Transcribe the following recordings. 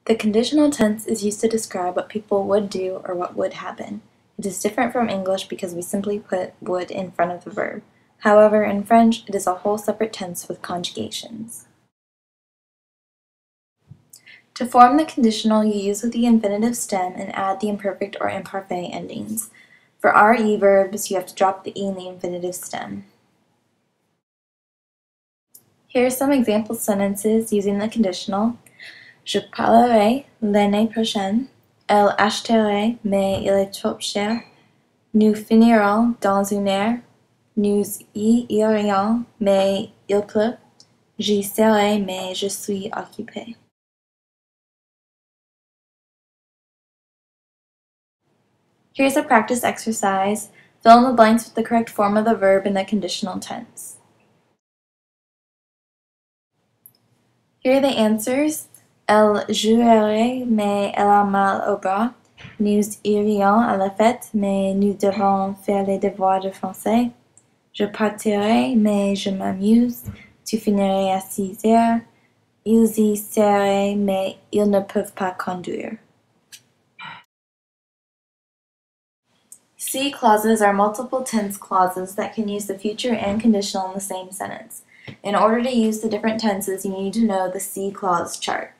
The conditional tense is used to describe what people would do or what would happen. It is different from English because we simply put would in front of the verb. However, in French, it is a whole separate tense with conjugations. To form the conditional, you use with the infinitive stem and add the imperfect or imparfait endings. For RE verbs, you have to drop the E in the infinitive stem. Here are some example sentences using the conditional. Je parlerai l'année prochaine. Elle achèterait, mais il est trop cher. Nous finirons dans une heure. Nous y irions, mais il pleut. J'y serai, mais je suis occupée. Here's a practice exercise. Fill in the blanks with the correct form of the verb in the conditional tense. Here are the answers. Elle jouerait, mais elle a mal au bras. Nous irions à la fête, mais nous devons faire les devoirs de français. Je partirai, mais je m'amuse. Tu finirais à 6 heures. Ils y seraient, mais ils ne peuvent pas conduire. C clauses are multiple tense clauses that can use the future and conditional in the same sentence. In order to use the different tenses, you need to know the C clause chart.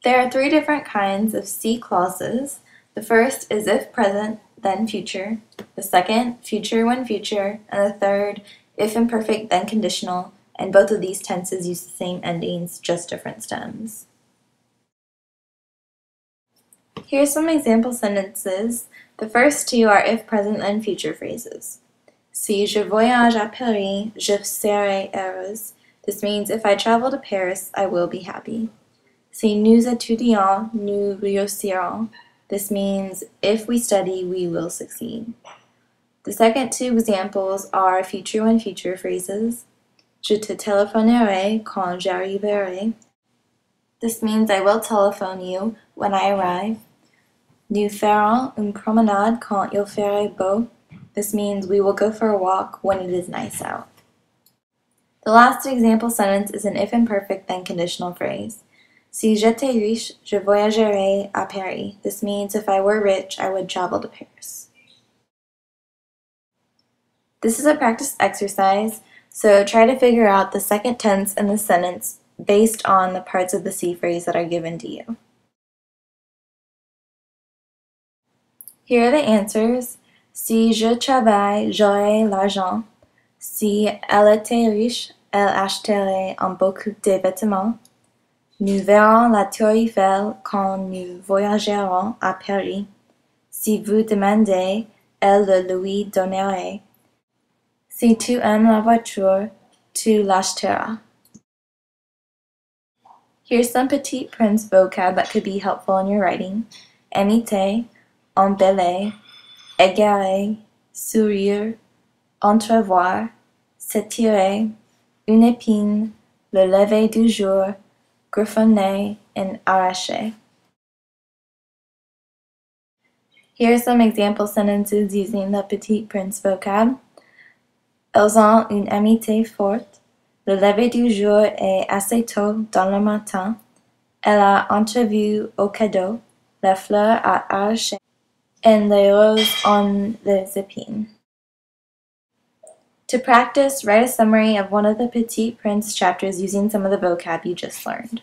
There are 3 different kinds of C clauses. The first is if present, then future. The second, future when future. And the third, if imperfect, then conditional. And both of these tenses use the same endings, just different stems. Here are some example sentences. The first 2 are if present, then future phrases. Si je voyage à Paris, je serai heureuse. This means if I travel to Paris, I will be happy. Si nous étudions, nous réussirons. This means if we study, we will succeed. The second 2 examples are future when future phrases. Je te téléphonerai quand j'arriverai. This means I will telephone you when I arrive. Nous ferons une promenade quand il fera beau. This means we will go for a walk when it is nice out. The last example sentence is an if imperfect then conditional phrase. Si j'étais riche, je voyagerais à Paris. This means if I were rich, I would travel to Paris. This is a practice exercise, so try to figure out the second tense in the sentence based on the parts of the C phrase that are given to you. Here are the answers. Si je travaille, j'aurai l'argent. Si elle était riche, elle achèterait un beaucoup de vêtements. Nous verrons la Tour Eiffel quand nous voyagerons à Paris. Si vous demandez, elle le lui donnerait. Si tu aimes la voiture, tu l'achèteras. Here's some Petit Prince vocab that could be helpful in your writing. Imiter, embellir, égarer, sourire, entrevoir, s'étirer, une épine, le lever du jour, griffonner, and arracher. Here are some example sentences using the Petit Prince vocab. Elles ont une amitié forte. Le lever du jour est assez tôt dans le matin. Elle a entrevu au cadeau. La fleur à arracher. And les roses ont les épines. To practice, write a summary of one of the Petit Prince chapters using some of the vocab you just learned.